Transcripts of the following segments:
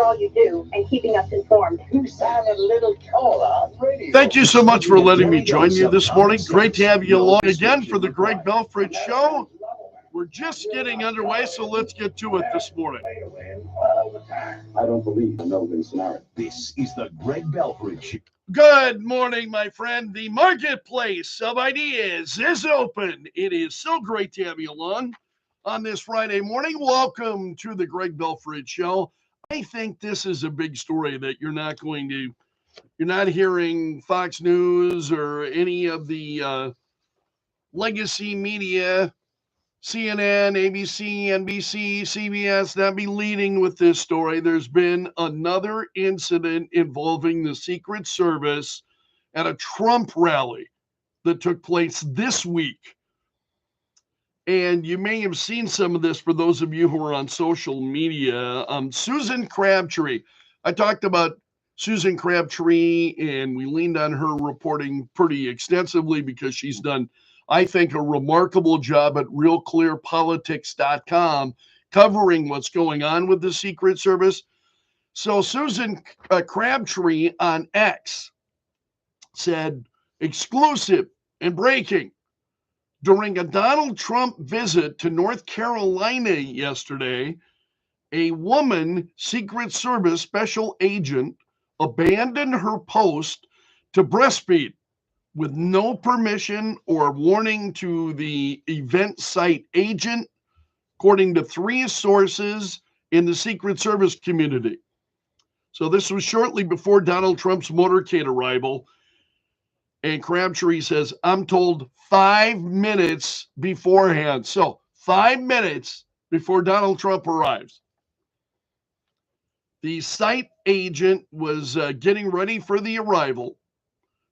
all you do and keeping us informed. You sound a little taller on radio. Thank you so much for letting me join you this morning. Great to have you along again for the Greg Belfrage Show. We're just getting underway, so let's get to it this morning. I don't believe in no scenario. This is the Greg Belfrage Show. Good morning, my friend. The marketplace of ideas is open. It is so great to have you along on this Friday morning. Welcome to the Greg Belfrage Show. I think this is a big story that you're not hearing Fox News or any of the legacy media, CNN, ABC, NBC, CBS, not be leading with this story. There's been another incident involving the Secret Service at a Trump rally that took place this week. And you may have seen some of this for those of you who are on social media. Susan Crabtree. I talked about Susan Crabtree, and we leaned on her reporting pretty extensively because she's done, I think, a remarkable job at realclearpolitics.com covering what's going on with the Secret Service. So Susan Crabtree on X said, exclusive and breaking. During a Donald Trump visit to North Carolina yesterday, a woman Secret Service special agent abandoned her post to breastfeed with no permission or warning to the event site agent, according to 3 sources in the Secret Service community. So this was shortly before Donald Trump's motorcade arrival. And Crabtree says, I'm told 5 minutes beforehand. So 5 minutes before Donald Trump arrives. The site agent was getting ready for the arrival.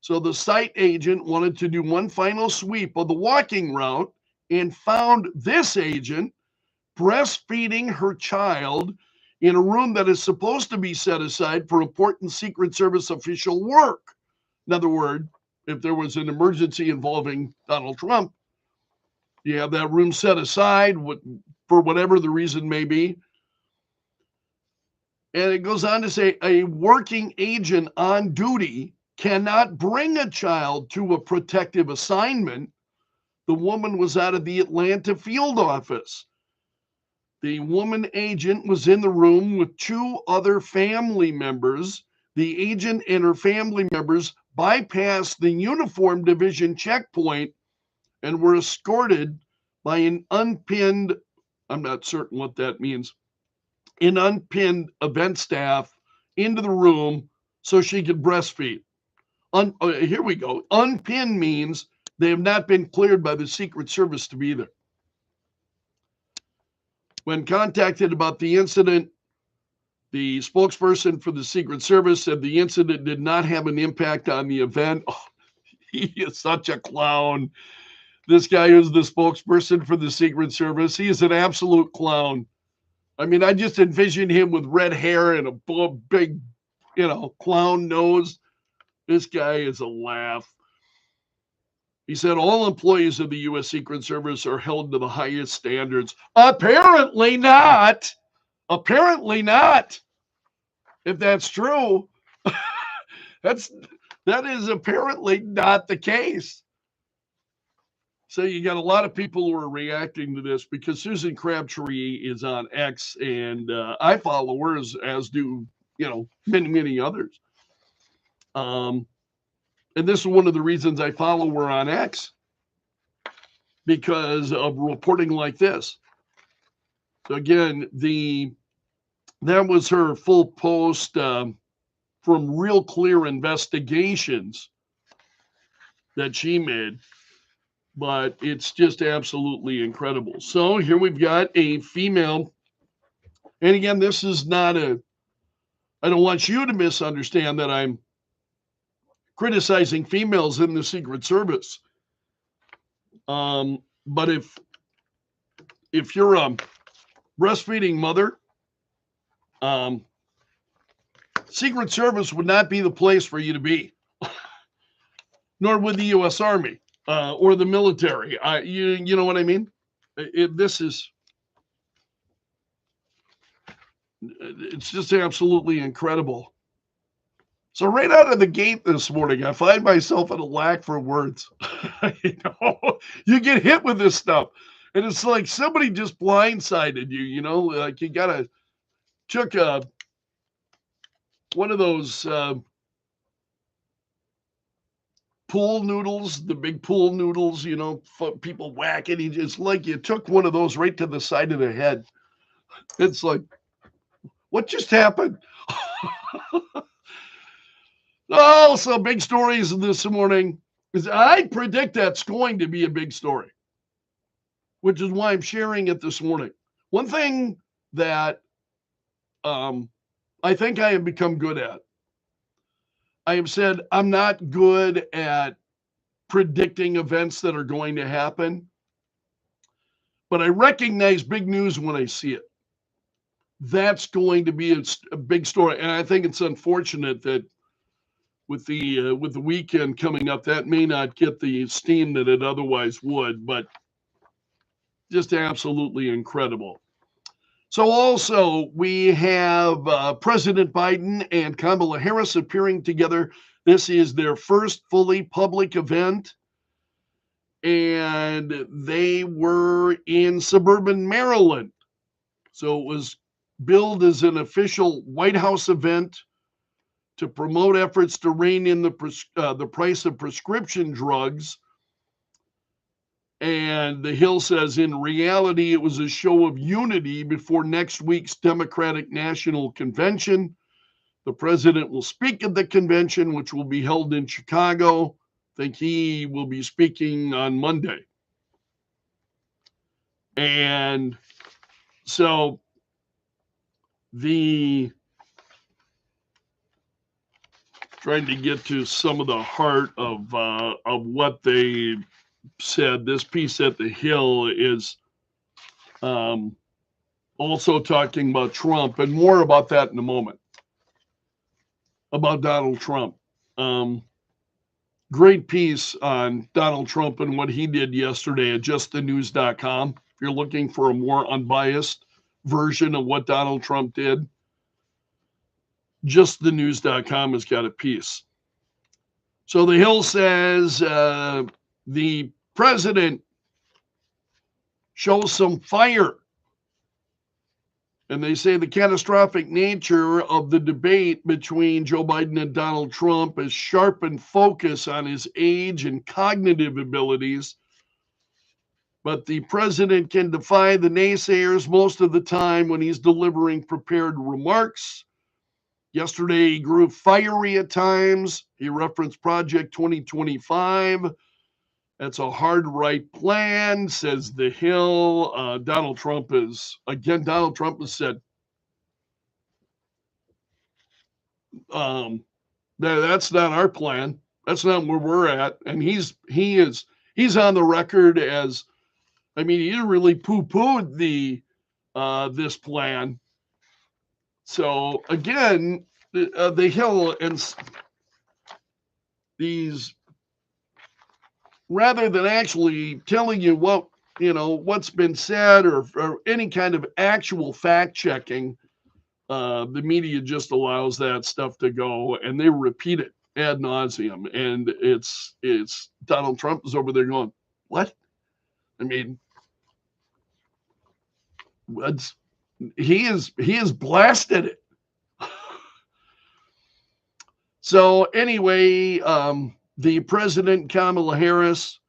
So the site agent wanted to do one final sweep of the walking route and found this agent breastfeeding her child in a room that is supposed to be set aside for important Secret Service official work. In other words, if there was an emergency involving Donald Trump, you have that room set aside for whatever the reason may be. And it goes on to say a working agent on duty cannot bring a child to a protective assignment. The woman was out of the Atlanta field office. The woman agent was in the room with 2 other family members. The agent and her family members bypassed the uniform division checkpoint and were escorted by an unpinned, I'm not certain what that means, an unpinned event staff into the room so she could breastfeed. Here we go. Unpinned means they have not been cleared by the Secret Service to be there. When contacted about the incident, the spokesperson for the Secret Service said the incident did not have an impact on the event. Oh, he is such a clown. This guy who's the spokesperson for the Secret Service, he is an absolute clown. I mean, I just envision him with red hair and a big, clown nose. This guy is a laugh. He said all employees of the U.S. Secret Service are held to the highest standards. Apparently not. Apparently not. If that's true, that is apparently not the case. So you got a lot of people who are reacting to this because Susan Crabtree is on X, and I follow her as do many, many others. And this is one of the reasons I follow her on X, because of reporting like this. So again, that was her full post from Real Clear Investigations that she made, but it's just absolutely incredible. So here we've got a female, and again, this is not I don't want you to misunderstand that I'm criticizing females in the Secret Service. But if you're a breastfeeding mother, Secret Service would not be the place for you to be, nor would the U.S. Army or the military. You know what I mean? This is It's just absolutely incredible. So right out of the gate this morning, I find myself in a lack for words. You get hit with this stuff, and it's like somebody just blindsided you. Like you took one of those pool noodles, the big pool noodles. People whack it. It's like you took one of those right to the side of the head. It's like, what just happened? So big stories this morning. I predict that's going to be a big story, which is why I'm sharing it this morning. One thing that I think I have become good at, I have said I'm not good at predicting events that are going to happen, but I recognize big news when I see it. That's going to be a big story, and I think it's unfortunate that with the weekend coming up, that may not get the steam that it otherwise would, but just absolutely incredible. So also we have President Biden and Kamala Harris appearing together. This is their first fully public event, and they were in suburban Maryland. So it was billed as an official White House event to promote efforts to rein in the price of prescription drugs. And the Hill says, in reality, it was a show of unity before next week's Democratic National Convention. The president will speak at the convention, which will be held in Chicago. I think he will be speaking on Monday. And so trying to get to some of the heart of what they said. This piece at the Hill is also talking about Trump, and more about that in a moment, about Donald Trump. Great piece on Donald Trump and what he did yesterday at justthenews.com. If you're looking for a more unbiased version of what Donald Trump did, justthenews.com has got a piece. So the Hill says the president shows some fire. And they say the catastrophic nature of the debate between Joe Biden and Donald Trump has sharpened focus on his age and cognitive abilities. But the president can defy the naysayers most of the time when he's delivering prepared remarks. Yesterday, he grew fiery at times. He referenced Project 2025. That's a hard right plan, says the Hill. Donald Trump has said that's not our plan. That's not where we're at. And he's on the record as, he really poo-pooed this plan. So again, the Hill and these, rather than actually telling you what's been said or any kind of actual fact checking, the media just allows that stuff to go, and they repeat it ad nauseum. And it's Donald Trump is over there going, what? He is blasted it. So anyway, the president, Kamala Harris,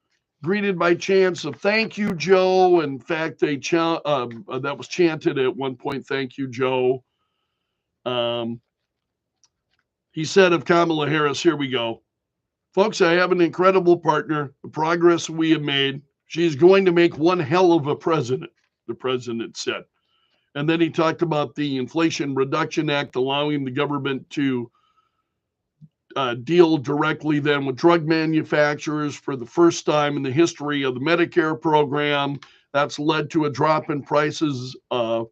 greeted by chants of "Thank you, Joe." In fact, that was chanted at one point, "Thank you, Joe." He said of Kamala Harris, here we go. Folks, I have an incredible partner. The progress we have made. She's going to make one hell of a president, the president said. And then he talked about the Inflation Reduction Act, allowing the government to deal directly then with drug manufacturers for the first time in the history of the Medicare program. That's led to a drop in prices of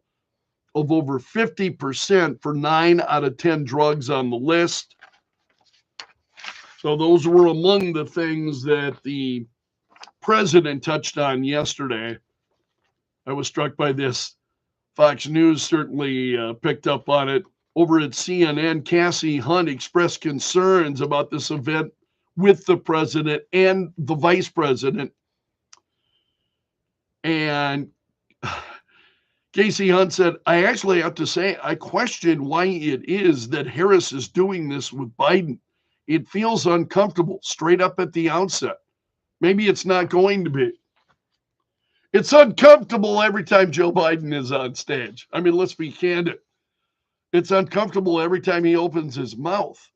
over 50% for 9 out of 10 drugs on the list. So those were among the things that the president touched on yesterday. I was struck by this. Fox News certainly picked up on it. Over at CNN, Cassie Hunt expressed concerns about this event with the president and the vice president. And Casey Hunt said, I actually have to say, I question why it is that Harris is doing this with Biden. It feels uncomfortable straight up at the outset. Maybe it's not going to be. It's uncomfortable every time Joe Biden is on stage. I mean, let's be candid. It's uncomfortable every time he opens his mouth.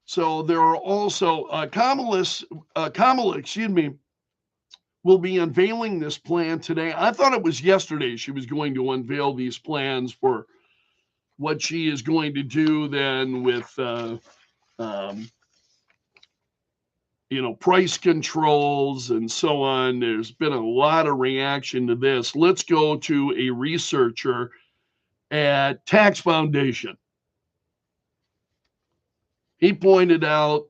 So there are also Kamala, will be unveiling this plan today. I thought it was yesterday she was going to unveil these plans for what she is going to do then with price controls and so on. There's been a lot of reaction to this. Let's go to a researcher at Tax Foundation. He pointed out,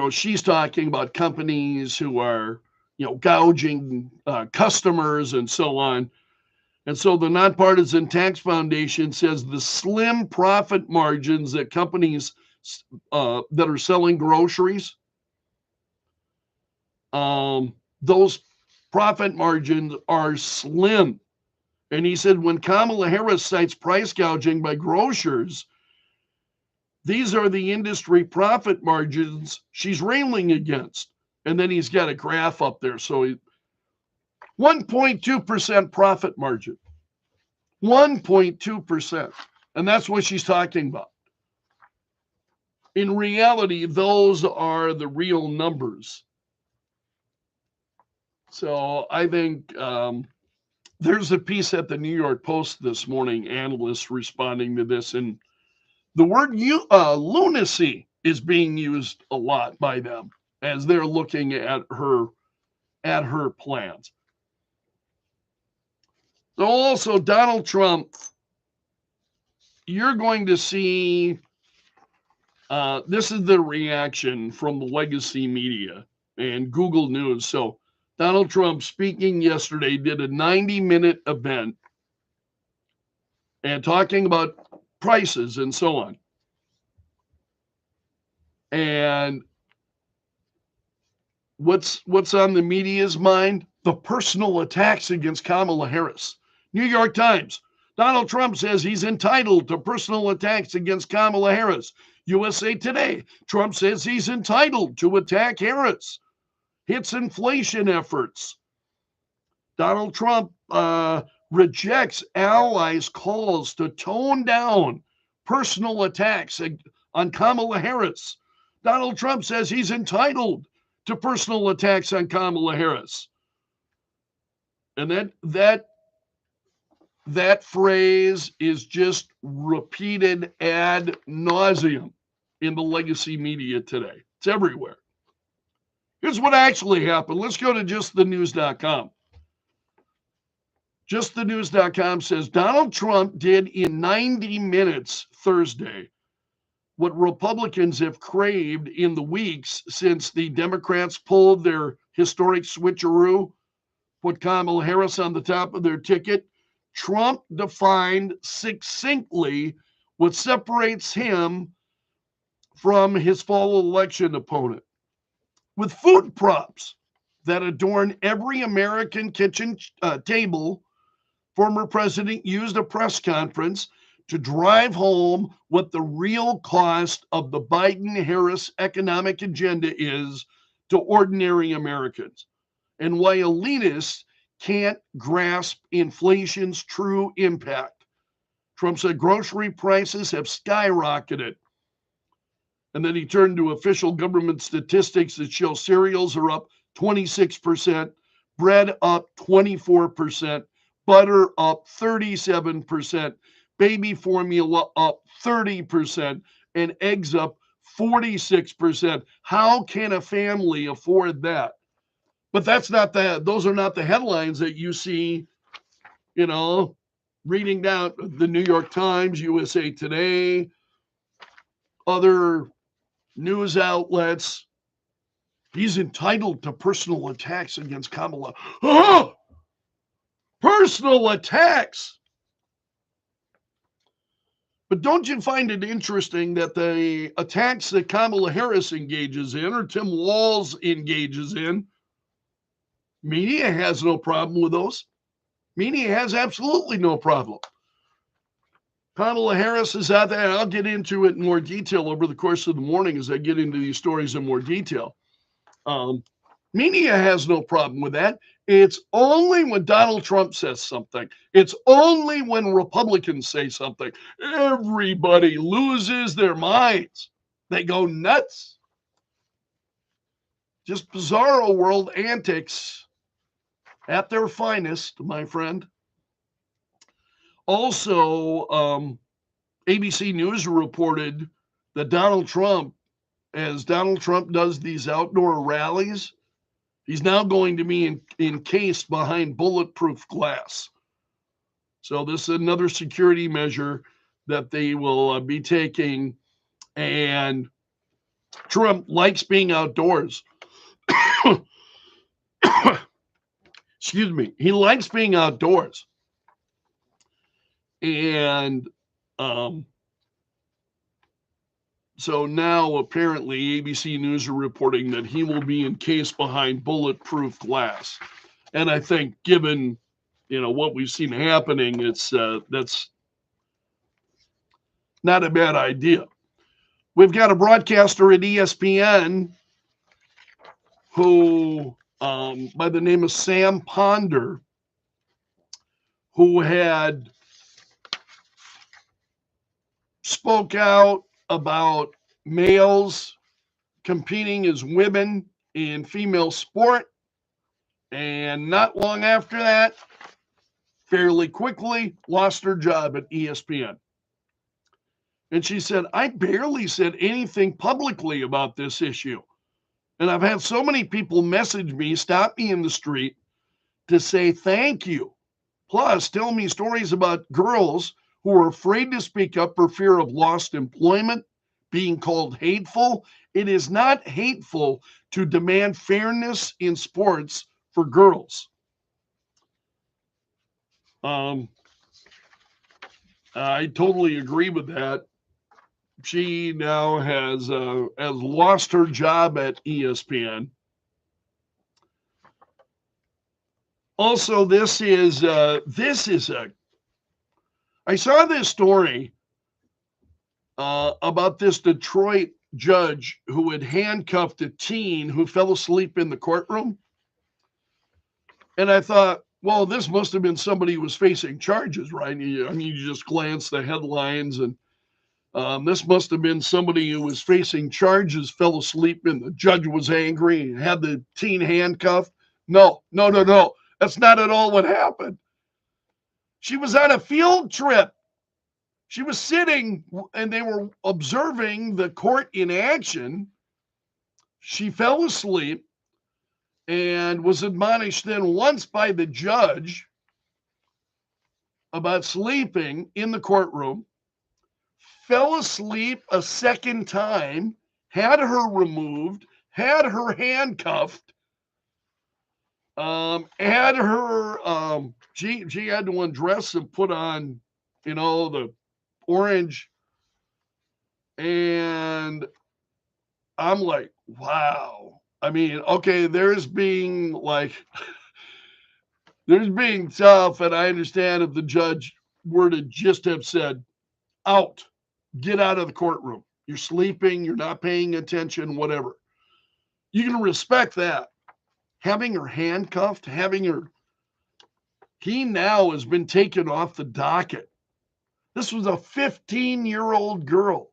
she's talking about companies who are, gouging customers and so on. And so the Nonpartisan Tax Foundation says the slim profit margins that companies that are selling groceries, those profit margins are slim. And he said when Kamala Harris cites price gouging by grocers, these are the industry profit margins she's railing against. And then he's got a graph up there. So 1.2% profit margin. 1.2%. And that's what she's talking about. In reality, those are the real numbers. So I think there's a piece at the New York Post this morning, analysts responding to this, and the word lunacy is being used a lot by them as they're looking at her plans. So also Donald Trump, you're going to see, this is the reaction from the legacy media and Google News. So Donald Trump speaking yesterday did a 90-minute event and talking about prices and so on. And what's on the media's mind? The personal attacks against Kamala Harris. New York Times, Donald Trump says he's entitled to personal attacks against Kamala Harris. USA Today, Trump says he's entitled to attack Harris. Hits inflation efforts. Donald Trump rejects allies' calls to tone down personal attacks on Kamala Harris. Donald Trump says he's entitled to personal attacks on Kamala Harris. And that phrase is just repeated ad nauseum in the legacy media today. It's everywhere. Here's what actually happened. Let's go to justthenews.com. Justthenews.com says Donald Trump did in 90 minutes Thursday what Republicans have craved in the weeks since the Democrats pulled their historic switcheroo, put Kamala Harris on the top of their ticket. Trump defined succinctly what separates him from his fall election opponent. With food props that adorn every American kitchen table, former president used a press conference to drive home what the real cost of the Biden-Harris economic agenda is to ordinary Americans, and why elitists can't grasp inflation's true impact. Trump said grocery prices have skyrocketed. And then he turned to official government statistics that show cereals are up 26%, bread up 24%, butter up 37%, baby formula up 30%, and eggs up 46%. How can a family afford that? But those are not the headlines that you see, reading down the New York Times, USA Today, other news outlets. He's entitled to personal attacks against Kamala. Oh! Personal attacks! But don't you find it interesting that the attacks that Kamala Harris engages in, or Tim Walz engages in, media has no problem with those. Media has absolutely no problem. Kamala Harris is out there. I'll get into it in more detail over the course of the morning as I get into these stories in more detail. Media has no problem with that. It's only when Donald Trump says something. It's only when Republicans say something. Everybody loses their minds. They go nuts. Just bizarro world antics at their finest, my friend. Also, ABC News reported that Donald Trump, as Donald Trump does these outdoor rallies, he's now going to be encased behind bulletproof glass. So this is another security measure that they will be taking. And Trump likes being outdoors. Excuse me. He likes being outdoors. And so now apparently ABC News are reporting that he will be encased behind bulletproof glass. And I think given, what we've seen happening, that's not a bad idea. We've got a broadcaster at ESPN who, by the name of Sam Ponder, who had spoke out about males competing as women in female sport. And not long after that, fairly quickly, lost her job at ESPN. And she said, I barely said anything publicly about this issue. And I've had so many people message me, stop me in the street to say thank you. Plus, tell me stories about girls who are afraid to speak up for fear of lost employment, being called hateful. It is not hateful to demand fairness in sports for girls. I totally agree with that. She now has lost her job at ESPN. Also, this is I saw this story about this Detroit judge who had handcuffed a teen who fell asleep in the courtroom. And I thought, well, this must have been somebody who was facing charges, right? You just glance the headlines, and this must have been somebody who was facing charges, fell asleep, and the judge was angry and had the teen handcuffed. No. That's not at all what happened. She was on a field trip. She was sitting and they were observing the court in action. She fell asleep and was admonished then once by the judge about sleeping in the courtroom, fell asleep a second time, had her removed, had her handcuffed, had her, she had to undress and put on, the orange. And I'm like, wow. I mean, okay, there's being tough, and I understand if the judge were to just have said, out, get out of the courtroom. You're sleeping, you're not paying attention, whatever. You can respect that. Having her handcuffed, he now has been taken off the docket. This was a 15-year-old girl.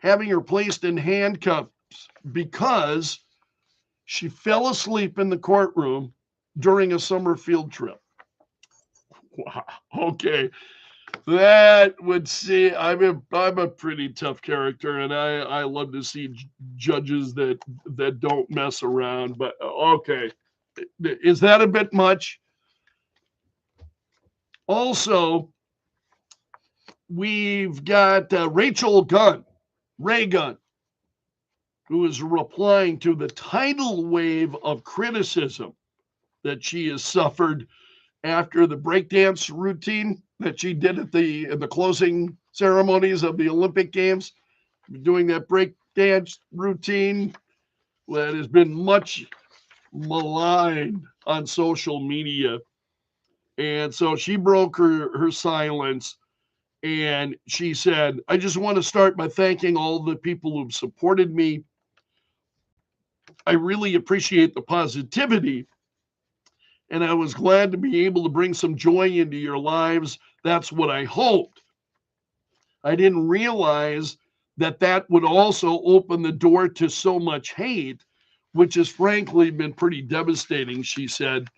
Having her placed in handcuffs because she fell asleep in the courtroom during a summer field trip. Wow. Okay. That would see, I'm a pretty tough character, and I love to see judges that don't mess around. But okay, is that a bit much? Also, we've got Ray Gunn, who is replying to the tidal wave of criticism that she has suffered after the breakdance routine that she did at the closing ceremonies of the Olympic Games, doing that breakdance routine that has been much maligned on social media. And so she broke her silence, and she said, I just want to start by thanking all the people who've supported me. I really appreciate the positivity, and I was glad to be able to bring some joy into your lives. That's what I hoped. I didn't realize that would also open the door to so much hate, which has frankly been pretty devastating, she said.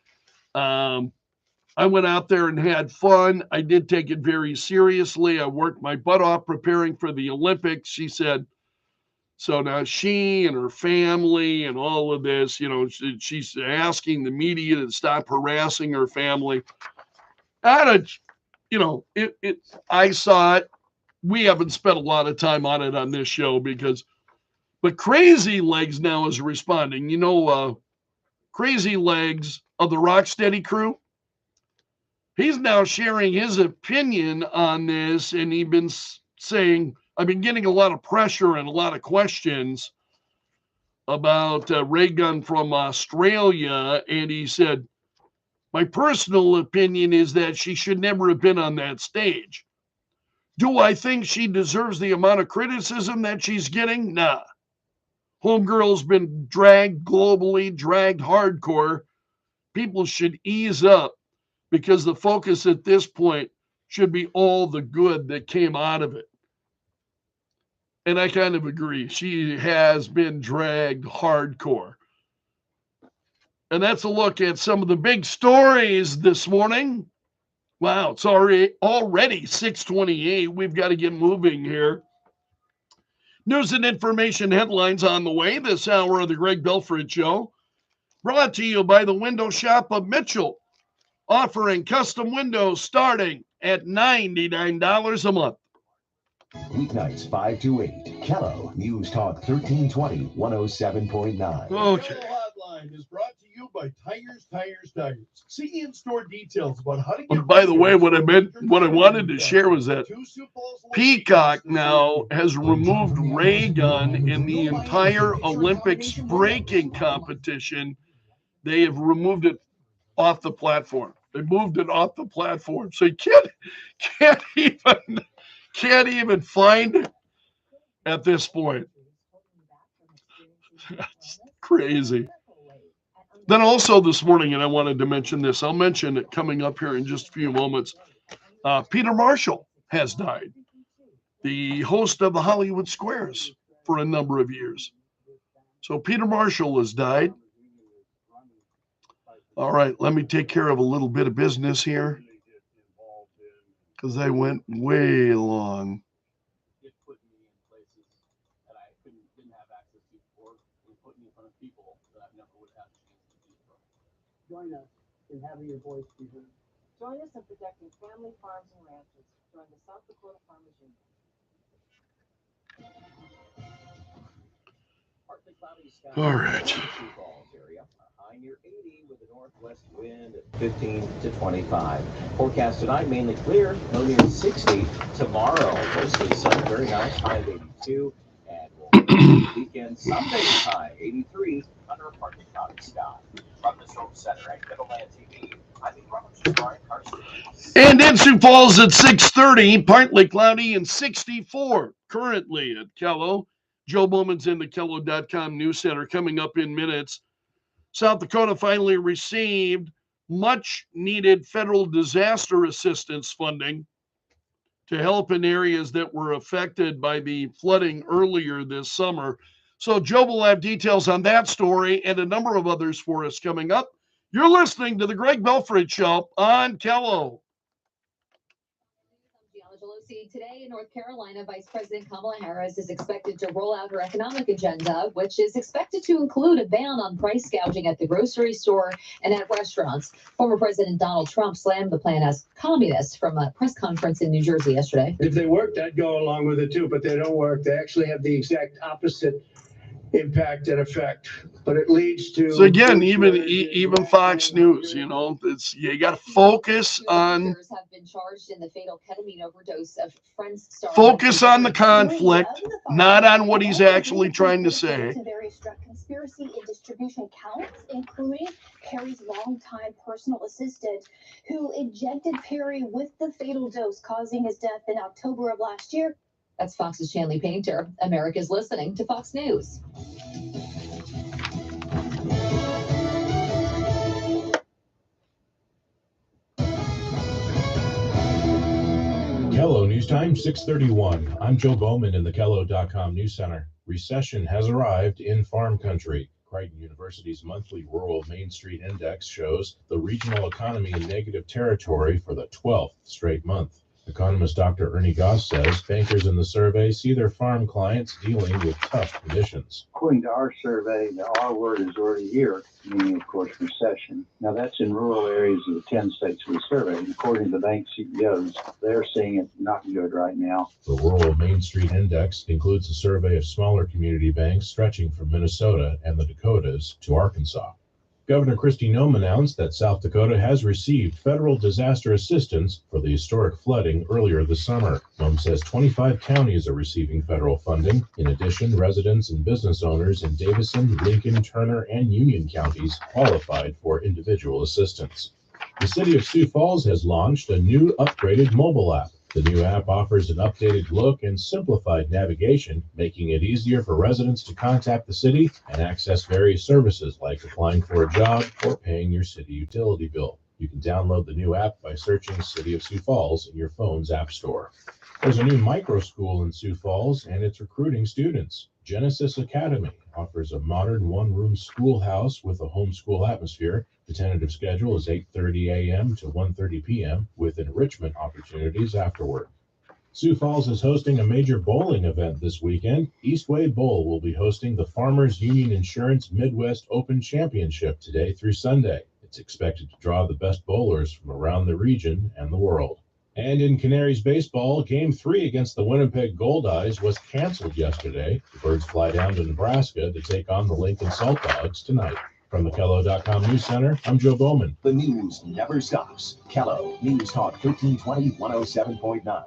I went out there and had fun. I did take it very seriously. I worked my butt off preparing for the Olympics, she said. So now she and her family and all of this, she's asking the media to stop harassing her family. I saw it. We haven't spent a lot of time on it on this show but Crazy Legs now is responding. Crazy Legs of the Rocksteady crew, he's now sharing his opinion on this, and he's been saying, I've been getting a lot of pressure and a lot of questions about Ray Gun from Australia, and he said, my personal opinion is that she should never have been on that stage. Do I think she deserves the amount of criticism that she's getting? Nah. Homegirl's been dragged globally, dragged hardcore. People should ease up, because the focus at this point should be all the good that came out of it. And I kind of agree. She has been dragged hardcore. And that's a look at some of the big stories this morning. Wow, it's already 6:28. We've got to get moving here. News and information headlines on the way this hour of the Greg Belfrage Show. Brought to you by the Window Shop of Mitchell, offering custom windows starting at $99 a month. Weeknights 5 to 8. Kello, News Talk 1320, 107.9. Okay. Hotline is brought to you by Tires. See in-store details about how to get. And by the way, what I wanted to share was that Peacock now has removed Ray Gun in the entire Olympics braking competition. They have removed it off the platform. They moved it off the platform, so you can't even find it at this point. That's crazy. Then also this morning, and I wanted to mention this, I'll mention it coming up here in just a few moments. Peter Marshall has died, the host of the Hollywood Squares for a number of years. So Peter Marshall has died. All right, let me take care of a little bit of business here, because I went way long. Join us in having your voice be heard. Join us in protecting family farms and ranches. Join the South Dakota Farmers Union. Partly cloudy skies. All right. Sioux Falls area. High near 80 with a northwest wind at 15 to 25. Forecast tonight mainly clear, low near 60. Tomorrow mostly sunny, very nice, high of 82. And we'll weekend Sunday high 83 under a partly cloudy sky. From the Show Center at Middleland TV, I think Brian Carson. And in Sioux Falls at 6:30, partly cloudy and 64 currently at Kello. Joe Bowman's in the Kello.com News Center coming up in minutes. South Dakota finally received much needed federal disaster assistance funding to help in areas that were affected by the flooding earlier this summer. So Joe will have details on that story and a number of others for us coming up. You're listening to the Greg Belfrage Show on Kello. Today in North Carolina, Vice President Kamala Harris is expected to roll out her economic agenda, which is expected to include a ban on price gouging at the grocery store and at restaurants. Former President Donald Trump slammed the plan as communist from a press conference in New Jersey yesterday. If they worked, I'd go along with it too, but they don't work. They actually have the exact opposite impact and effect, but it leads to. So again, even Fox News, you know, it's you got to focus on. Have been charged in the fatal ketamine overdose of Friends star. Focus on the conflict, not on what he's actually trying to say. Various drug conspiracy and distribution counts, including Perry's longtime personal assistant, who injected Perry with the fatal dose, causing his death in October of last year. That's Fox's Chanley Painter. America's listening to Fox News. Kello News Time, 6:31. I'm Joe Bowman in the Kello.com News Center. Recession has arrived in farm country. Creighton University's monthly Rural Main Street Index shows the regional economy in negative territory for the 12th straight month. Economist Dr. Ernie Goss says bankers in the survey see their farm clients dealing with tough conditions. According to our survey, the R word is already here, meaning, of course, recession. Now, that's in rural areas of the 10 states we surveyed. And according to the bank CEOs, they're seeing it not good right now. The Rural Main Street Index includes a survey of smaller community banks stretching from Minnesota and the Dakotas to Arkansas. Governor Kristi Noem announced that South Dakota has received federal disaster assistance for the historic flooding earlier this summer. Noem says 25 counties are receiving federal funding. In addition, residents and business owners in Davison, Lincoln, Turner, and Union counties qualified for individual assistance. The city of Sioux Falls has launched a new upgraded mobile app. The new app offers an updated look and simplified navigation, making it easier for residents to contact the city and access various services like applying for a job or paying your city utility bill. You can download the new app by searching City of Sioux Falls in your phone's app store. There's a new micro school in Sioux Falls, and it's recruiting students. Genesis Academy offers a modern one-room schoolhouse with a homeschool atmosphere. The tentative schedule is 8:30 a.m. to 1:30 p.m. with enrichment opportunities afterward. Sioux Falls is hosting a major bowling event this weekend. Eastway Bowl will be hosting the Farmers Union Insurance Midwest Open Championship today through Sunday. It's expected to draw the best bowlers from around the region and the world. And in Canaries baseball, Game 3 against the Winnipeg Goldeyes was canceled yesterday. The Birds fly down to Nebraska to take on the Lincoln Salt Dogs tonight. From the Kello.com News Center, I'm Joe Bowman. The news never stops. Kello, News Talk 1320, 107.9.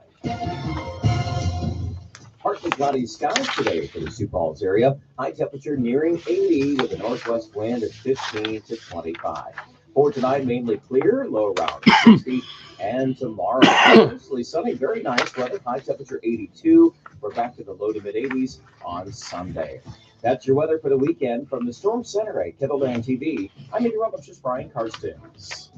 Partly cloudy skies today for the Sioux Falls area. High temperature nearing 80 with a northwest wind at 15 to 25. For tonight, mainly clear, low around 60. And tomorrow, mostly sunny, very nice weather. High temperature 82. We're back to the low to mid 80s on Sunday. That's your weather for the weekend from the Storm Center at Kettleland TV. I'm meteorologist Brian Karstens.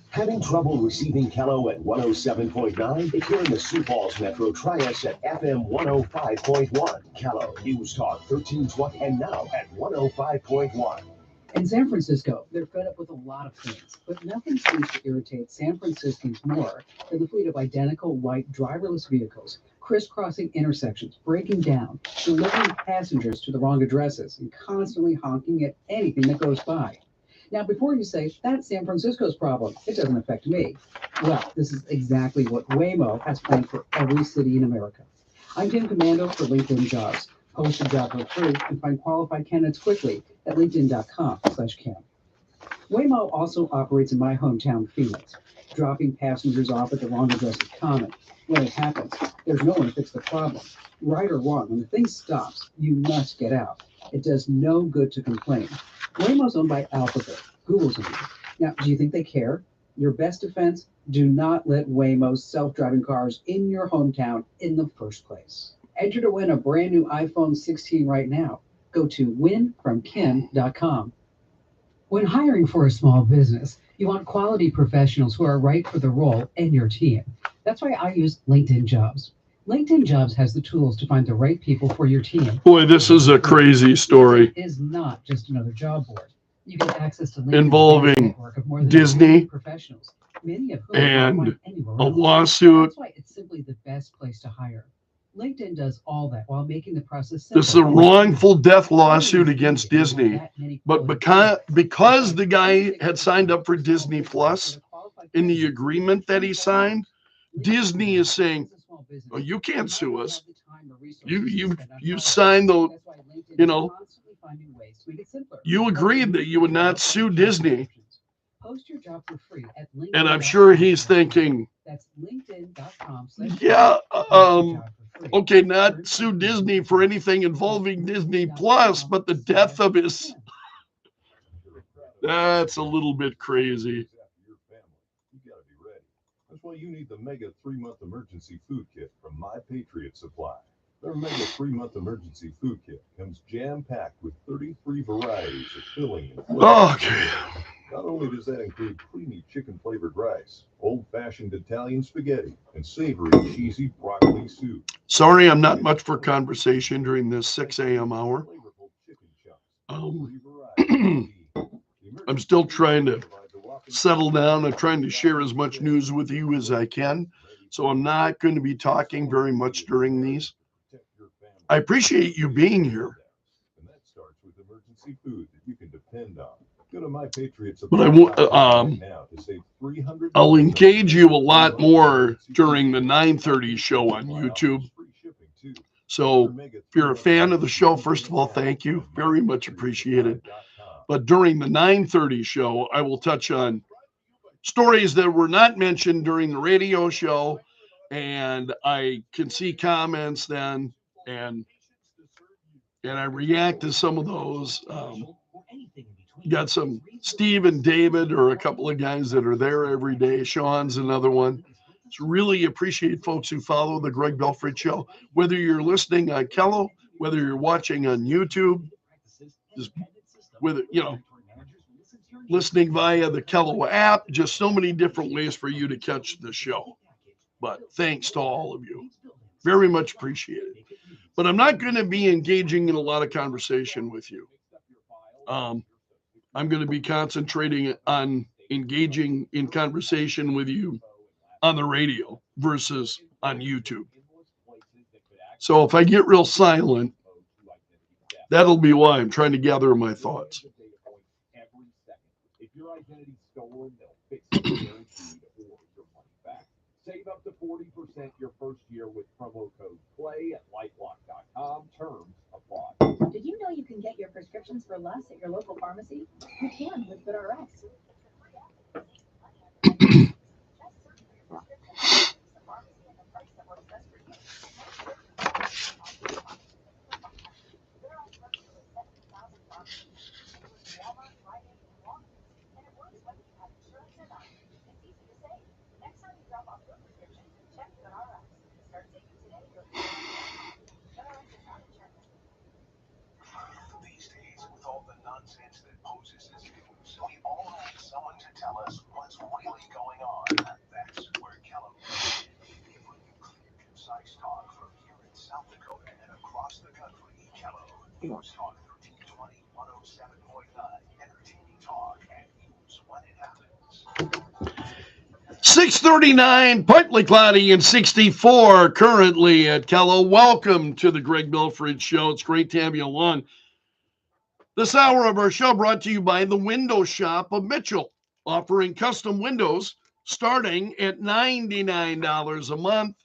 Having trouble receiving Kello at 107.9? If you're in the Sioux Falls Metro, try us at FM 105.1. Kello, News Talk 1320, and now at 105.1. In San Francisco, they're fed up with a lot of things, but nothing seems to irritate San Franciscans more than the fleet of identical white driverless vehicles crisscrossing intersections, breaking down, delivering passengers to the wrong addresses, and constantly honking at anything that goes by. Now, before you say, that's San Francisco's problem, it doesn't affect me. Well, this is exactly what Waymo has planned for every city in America. I'm Tim Commando for LinkedIn Jobs. Post your job for free and find qualified candidates quickly at linkedin.com/Cam. Waymo also operates in my hometown, Phoenix. Dropping passengers off at the wrong address is common. When it happens, there's no one to fix the problem. Right or wrong, when the thing stops, you must get out. It does no good to complain. Waymo's owned by Alphabet, Google's owned. Now, do you think they care? Your best defense, do not let Waymo's self-driving cars in your hometown in the first place. Enter to win a brand new iPhone 16 right now. Go to winfromken.com. When hiring for a small business, you want quality professionals who are right for the role and your team. That's why I use LinkedIn Jobs. LinkedIn Jobs has the tools to find the right people for your team. Boy, this is a crazy story. It is not just another job board. You get access to LinkedIn Involving network of more than Disney 50 professionals, many of whom and find anywhere a else. lawsuit. That's why it's simply the best place to hire. LinkedIn does all that while making the process simple. This is a wrongful death lawsuit against Disney. But because the guy had signed up for Disney Plus in the agreement that he signed, Disney is saying, oh, you can't sue us. You signed the, make it simpler. You agreed that you would not sue Disney. Post your job for free at LinkedIn. And I'm sure he's thinking, that's linkedin.com. yeah, okay, not sue Disney for anything involving Disney Plus, but the death of his, that's a little bit crazy. That's why you need the Mega 3-month emergency food kit from My Patriot Supply. Their Mega 3-month emergency food kit comes jam-packed with 33 varieties of filling and flavor. Okay. Not only does that include creamy chicken-flavored rice, old-fashioned Italian spaghetti, and savory cheesy broccoli soup. Sorry, I'm not much for conversation during this 6 a.m. hour. I'm still trying to settle down. I'm trying to share as much news with you as I can. So I'm not going to be talking very much during these. I appreciate you being here. And that starts with emergency food that you can depend on. Go to My Patriot But I'll engage you a lot more during the 9:30 show on YouTube. So if you're a fan of the show, first of all, thank you. Very much appreciated. But during the 9:30 show, I will touch on stories that were not mentioned during the radio show, and I can see comments then, and I react to some of those. Got some Steve and David, or a couple of guys that are there every day. Sean's another one. Just really appreciate folks who follow the Greg Belfrage Show. Whether you're listening on Kello, whether you're watching on YouTube, just whether, listening via the Kello app, just so many different ways for you to catch the show. But thanks to all of you. Very much appreciated. But I'm not going to be engaging in a lot of conversation with you. I'm going to be concentrating on engaging in conversation with you on the radio versus on YouTube. So if I get real silent, that'll be why. I'm trying to gather my thoughts. If your identity's stolen, they'll fix it guaranteed or your money back. Save up to 40% your first year with promo code PLAY at LifeLock.com. Terms apply. Did you know you can get your prescriptions for less at your local pharmacy? You can with GoodRx. 639, partly cloudy, and 64 currently at Kello. Welcome to the Greg Belfrage Show. It's great to have you along. This hour of our show brought to you by the Window Shop of Mitchell, offering custom windows starting at $99 a month.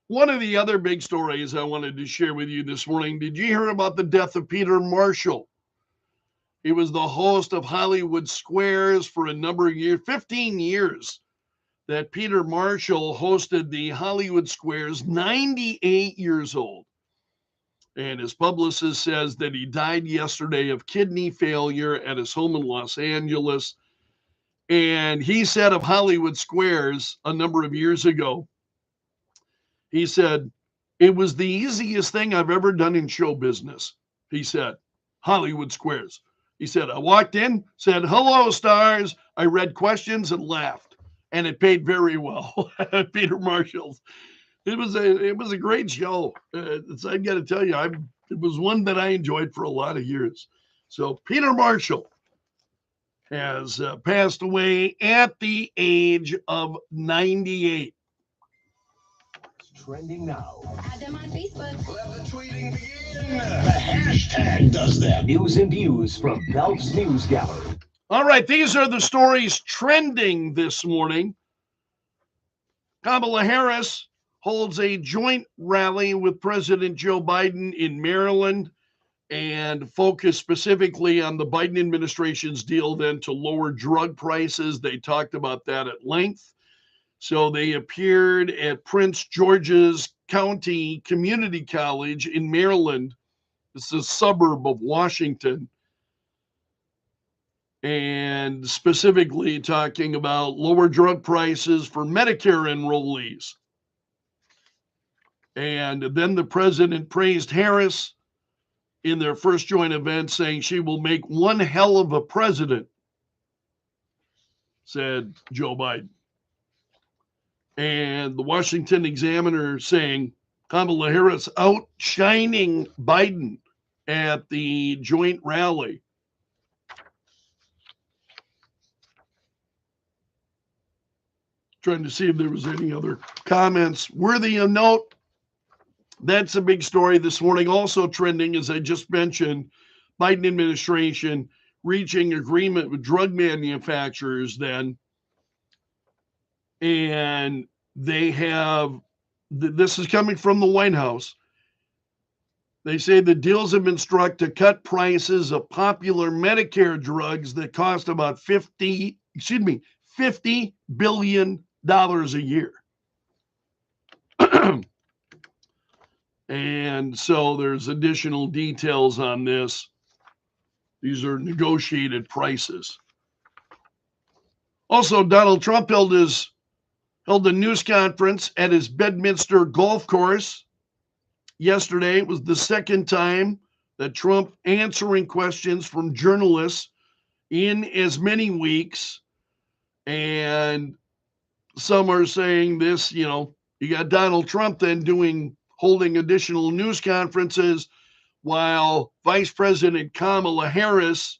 One of the other big stories I wanted to share with you this morning, did you hear about the death of Peter Marshall? He was the host of Hollywood Squares for a number of years, 15 years, that Peter Marshall hosted the Hollywood Squares, 98 years old. And his publicist says that he died yesterday of kidney failure at his home in Los Angeles. And he said of Hollywood Squares a number of years ago, he said, it was the easiest thing I've ever done in show business. He said, Hollywood Squares. He said, I walked in, said, hello, stars. I read questions and laughed. And it paid very well. Peter Marshall's. It was a great show. I got to tell you, it was one that I enjoyed for a lot of years. So Peter Marshall has passed away at the age of 98. Trending now. Add them on Facebook. Let the tweeting begin. The hashtag does that. News and views from Belf's News Gallery. All right, these are the stories trending this morning. Kamala Harris holds a joint rally with President Joe Biden in Maryland, and focused specifically on the Biden administration's deal then to lower drug prices. They talked about that at length. So they appeared at Prince George's County Community College in Maryland. It's a suburb of Washington. And specifically talking about lower drug prices for Medicare enrollees. And then the president praised Harris in their first joint event, saying she will make one hell of a president, said Joe Biden. And the Washington Examiner saying Kamala Harris outshining Biden at the joint rally. Trying to see if there was any other comments worthy of note. That's a big story this morning. Also trending, as I just mentioned, Biden administration reaching agreement with drug manufacturers then. And they have, this is coming from the White House. They say the deals have been struck to cut prices of popular Medicare drugs that cost about $50 billion a year. And so there's additional details on this. These are negotiated prices. Also, Donald Trump held a news conference at his Bedminster golf course yesterday. It was the second time that Trump answering questions from journalists in as many weeks. And some are saying this, you got Donald Trump then holding additional news conferences while Vice President Kamala Harris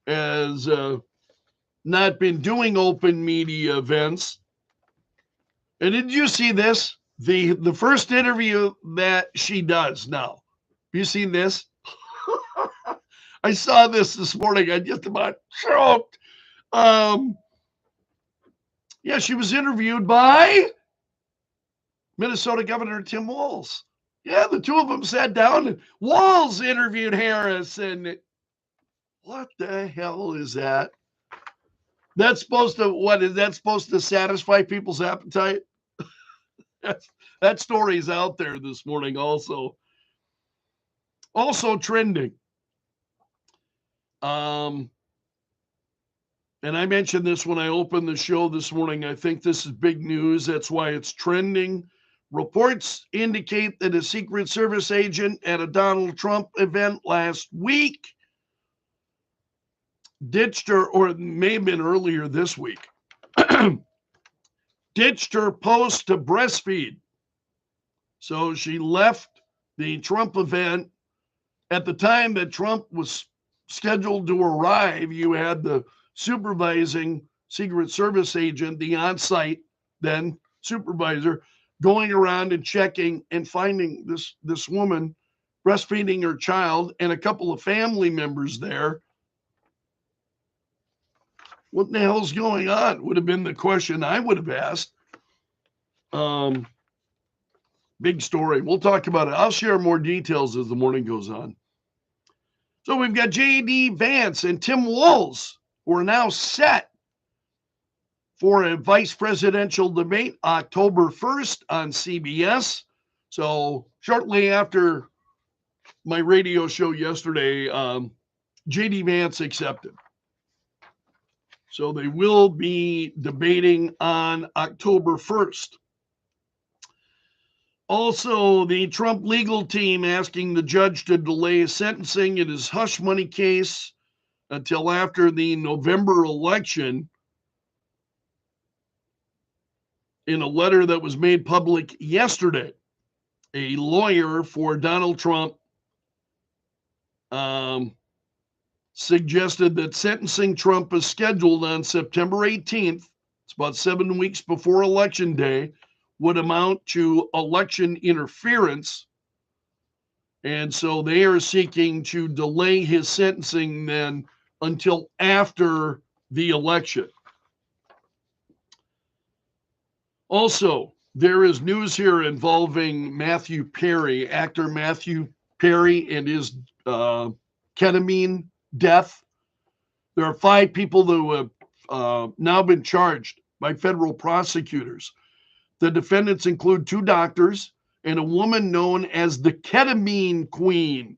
has not been doing open media events. And did you see this? The first interview that she does now. Have you seen this? I saw this morning. I just about choked. Yeah, she was interviewed by Minnesota Governor Tim Walz. Yeah, the two of them sat down and Walz interviewed Harris. And what the hell is that? That's supposed to satisfy people's appetite? That story's out there this morning also. Also trending. And I mentioned this when I opened the show this morning. I think this is big news. That's why it's trending. Reports indicate that a Secret Service agent at a Donald Trump event last week ditched her, or it may have been earlier this week, ditched her post to breastfeed. So she left the Trump event. At the time that Trump was scheduled to arrive, you had the supervising Secret Service agent, the on-site then supervisor, going around and checking and finding this woman breastfeeding her child and a couple of family members there. What the hell's going on? Would have been the question I would have asked. Big story. We'll talk about it. I'll share more details as the morning goes on. So we've got J.D. Vance and Tim Walz, who are now set for a vice presidential debate October 1st on CBS. So shortly after my radio show yesterday, J.D. Vance accepted. So they will be debating on October 1st. Also, the Trump legal team asking the judge to delay sentencing in his hush money case until after the November election. In a letter that was made public yesterday, a lawyer for Donald Trump suggested that sentencing Trump is scheduled on September 18th. It's about 7 weeks before Election Day, would amount to election interference. And so they are seeking to delay his sentencing then until after the election. Also, there is news here involving Matthew Perry, actor Matthew Perry, and his ketamine death. There are 5 people who have now been charged by federal prosecutors. The defendants include 2 doctors and a woman known as the ketamine queen.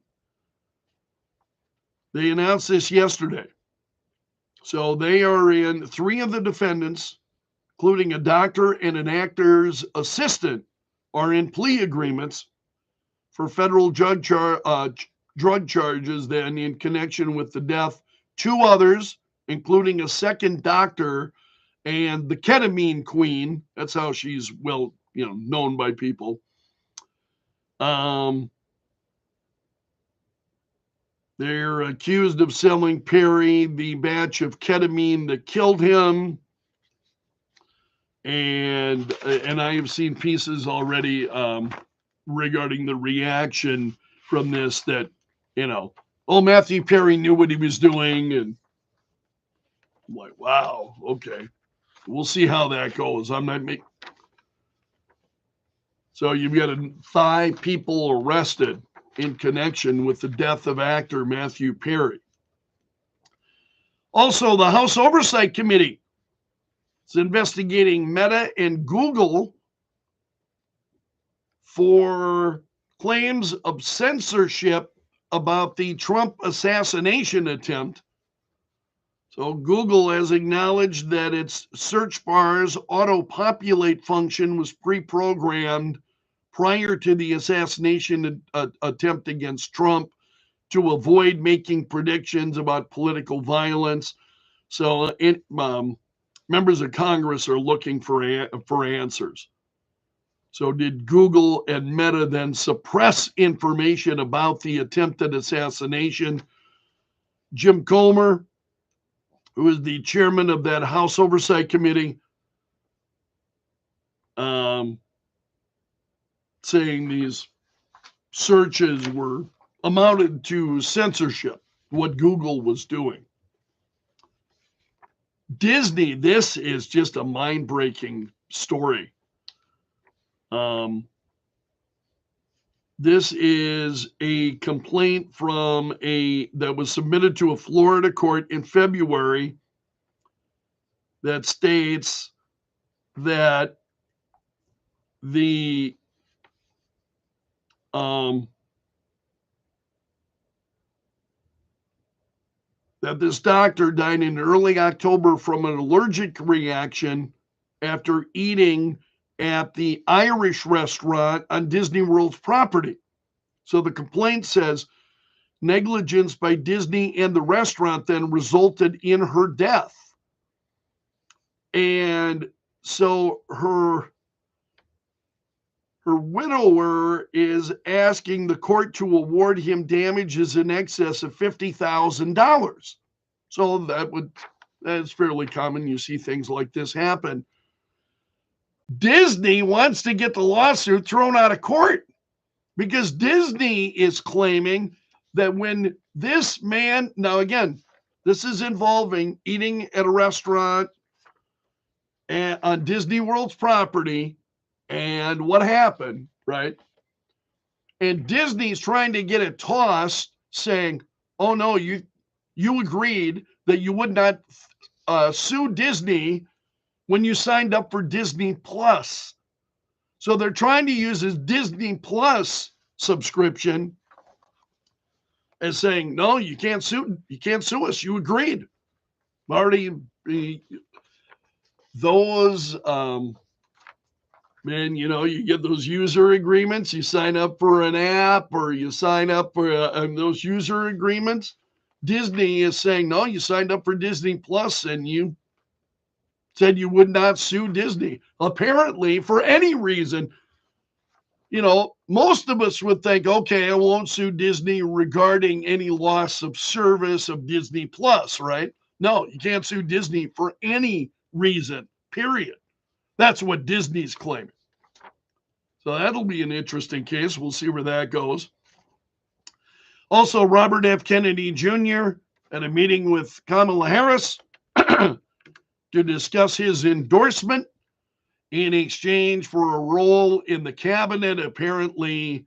They announced this yesterday. So they are in 3 of the defendants, including a doctor and an actor's assistant, are in plea agreements for federal drug charges then in connection with the death. 2 others, including a second doctor and the ketamine queen, that's how she's known by people. They're accused of selling Perry the batch of ketamine that killed him. And I have seen pieces already regarding the reaction from this that, Matthew Perry knew what he was doing. And I'm like, wow, okay. We'll see how that goes. I'm not making. So you've got 5 people arrested in connection with the death of actor Matthew Perry. Also, the House Oversight Committee is investigating Meta and Google for claims of censorship about the Trump assassination attempt. So Google has acknowledged that its search bar's auto-populate function was pre-programmed prior to the assassination attempt against Trump to avoid making predictions about political violence. So members of Congress are looking for answers. So did Google and Meta then suppress information about the attempted assassination? Jim Comer, who is the chairman of that House Oversight Committee, saying these searches were amounted to censorship, what Google was doing. Disney, this is just a mind-breaking story. This is a complaint that was submitted to a Florida court in February that states that that this doctor died in early October from an allergic reaction after eating at the Irish restaurant on Disney World's property. So the complaint says negligence by Disney and the restaurant then resulted in her death. And so her widower is asking the court to award him damages in excess of $50,000. So that's fairly common. You see things like this happen. Disney wants to get the lawsuit thrown out of court because Disney is claiming that when this man, now again, this is involving eating at a restaurant on Disney World's property, and what happened, right? And Disney's trying to get it tossed, saying, oh no, you agreed that you would not sue Disney when you signed up for Disney Plus. So they're trying to use his Disney Plus subscription as saying, no, you can't sue us. You agreed. Those man, you get those user agreements, you sign up for an app or you sign up for those user agreements. Disney is saying, no, you signed up for Disney Plus and you said you would not sue Disney. Apparently, for any reason, most of us would think, okay, I won't sue Disney regarding any loss of service of Disney Plus, right? No, you can't sue Disney for any reason, period. That's what Disney's claiming. So that'll be an interesting case. We'll see where that goes. Also, Robert F. Kennedy Jr. at a meeting with Kamala Harris to discuss his endorsement in exchange for a role in the cabinet. Apparently,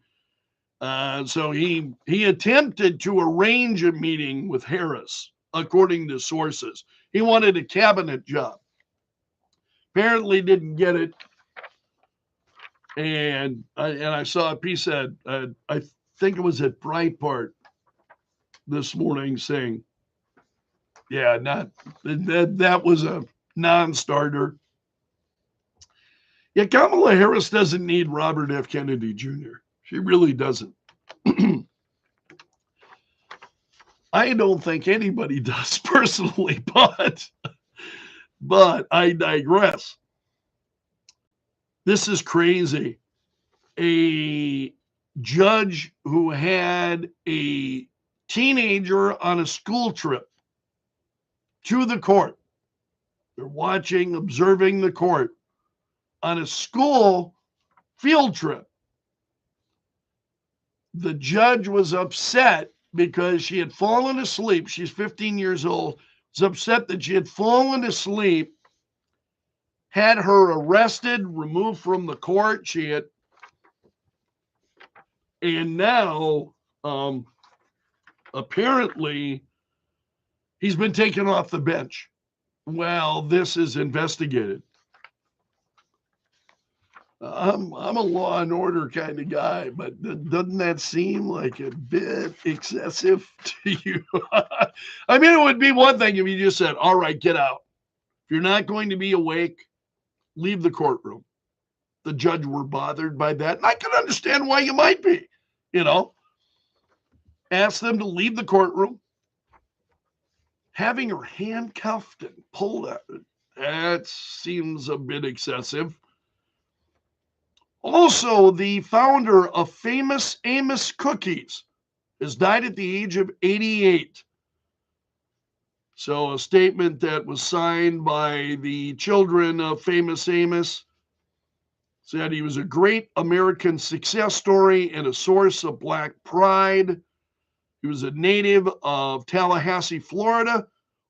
So he attempted to arrange a meeting with Harris, according to sources. He wanted a cabinet job. Apparently didn't get it. And I saw a piece that I think it was at Breitbart this morning saying, yeah, that was a non-starter. Yeah, Kamala Harris doesn't need Robert F. Kennedy Jr. She really doesn't. I don't think anybody does personally, but I digress. This is crazy. A judge who had a teenager on a school trip to the court. They're watching, observing the court on a school field trip. The judge was upset because she had fallen asleep. She's 15 years old. Was upset that she had fallen asleep, had her arrested, removed from the court. And now, apparently, he's been taken off the bench. Well, this is investigated. I'm a law and order kind of guy, but doesn't that seem like a bit excessive to you? I mean, it would be one thing if you just said, all right, get out. If you're not going to be awake, leave the courtroom. The judge were bothered by that. And I can understand why you might be, Ask them to leave the courtroom. Having her handcuffed and pulled out, that seems a bit excessive. Also, the founder of Famous Amos Cookies has died at the age of 88. So a statement that was signed by the children of Famous Amos said he was a great American success story and a source of Black pride. He was a native of Tallahassee, Florida,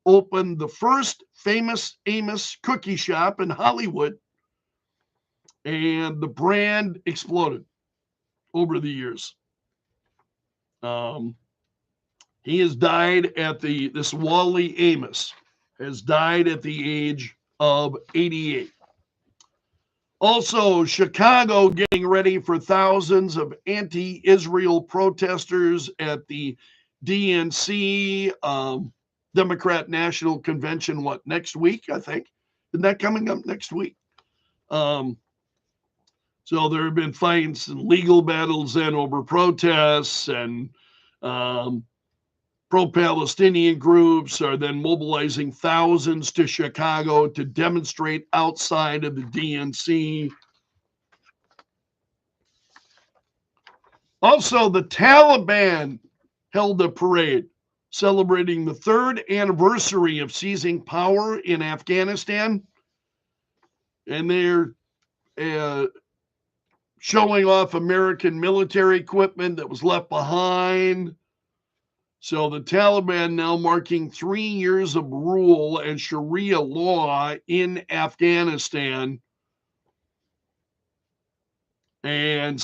opened the first Famous Amos cookie shop in Hollywood, and the brand exploded over the years. He has died this Wally Amos has died at the age of 88. Also, Chicago getting ready for thousands of anti-Israel protesters at the DNC Democrat National Convention, next week, I think. Isn't that coming up next week? So there have been fights and legal battles then over protests, and pro-Palestinian groups are then mobilizing thousands to Chicago to demonstrate outside of the DNC. Also, the Taliban held a parade celebrating the third anniversary of seizing power in Afghanistan. And they're showing off American military equipment that was left behind. So the Taliban now marking 3 years of rule and Sharia law in Afghanistan, and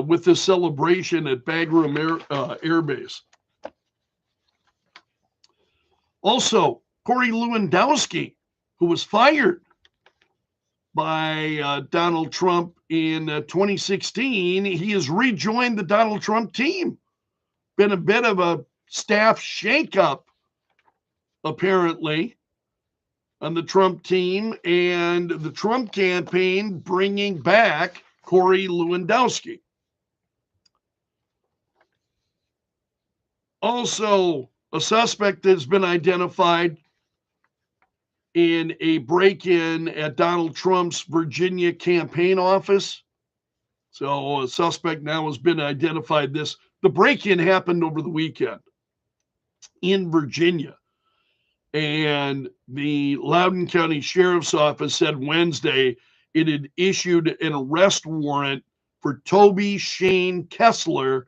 with this celebration at Bagram Air Base. Also, Corey Lewandowski, who was fired by Donald Trump in 2016, he has rejoined the Donald Trump team. Been a bit of a staff shakeup, apparently, on the Trump team, and the Trump campaign bringing back Corey Lewandowski. Also, a suspect has been identified in a break-in at Donald Trump's Virginia campaign office. So a suspect now has been identified. The break-in happened over the weekend in Virginia. And the Loudoun County Sheriff's Office said Wednesday it had issued an arrest warrant for Toby Shane Kessler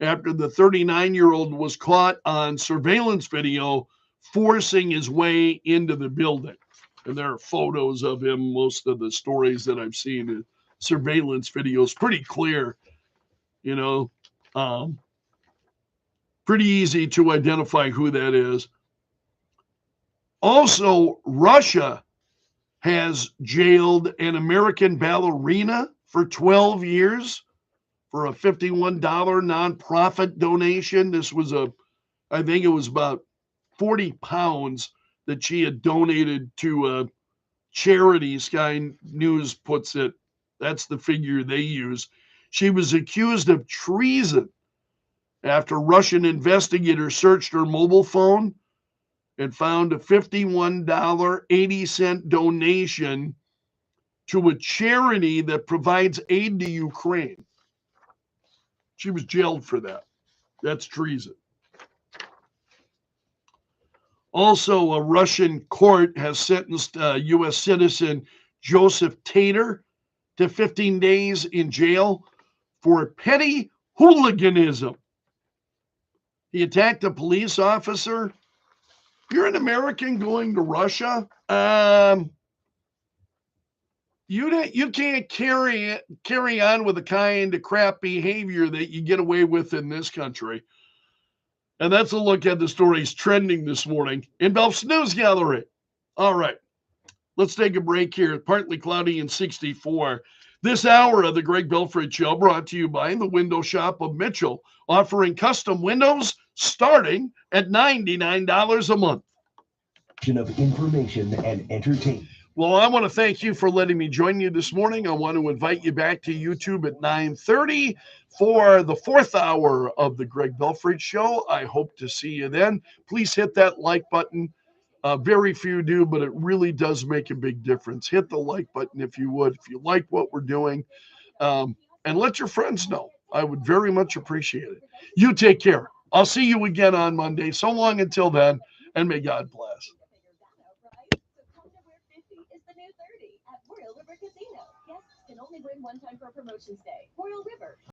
after the 39-year-old was caught on surveillance video forcing his way into the building. And there are photos of him. Most of the stories that I've seen, surveillance videos, pretty clear. Pretty easy to identify who that is. Also, Russia has jailed an American ballerina for 12 years for a $51 nonprofit donation. This was I think it was about 40 pounds that she had donated to a charity. Sky News puts it, that's the figure they use. She was accused of treason after Russian investigators searched her mobile phone and found a $51.80 donation to a charity that provides aid to Ukraine. She was jailed for that. That's treason. Also, a Russian court has sentenced U.S. citizen Joseph Tater to 15 days in jail for petty hooliganism. He attacked a police officer. You're an American going to Russia. You can't carry on with the kind of crap behavior that you get away with in this country. And that's a look at the stories trending this morning in Belf's News Gallery. All right, let's take a break here. Partly cloudy and 64. This hour of the Greg Belfrage Show brought to you by the Window Shop of Mitchell, offering custom windows starting at $99 a month. Of information and entertainment. Well, I want to thank you for letting me join you this morning. I want to invite you back to YouTube at 9:30 for the fourth hour of the Greg Belfrage Show. I hope to see you then. Please hit that like button. Very few do, but it really does make a big difference. Hit the like button if you would, if you like what we're doing, and let your friends know. I would very much appreciate it. You take care. I'll see you again on Monday. So long until then, and may God bless. Royal River Casino. Guests can only bring one time for promotions day. Royal River.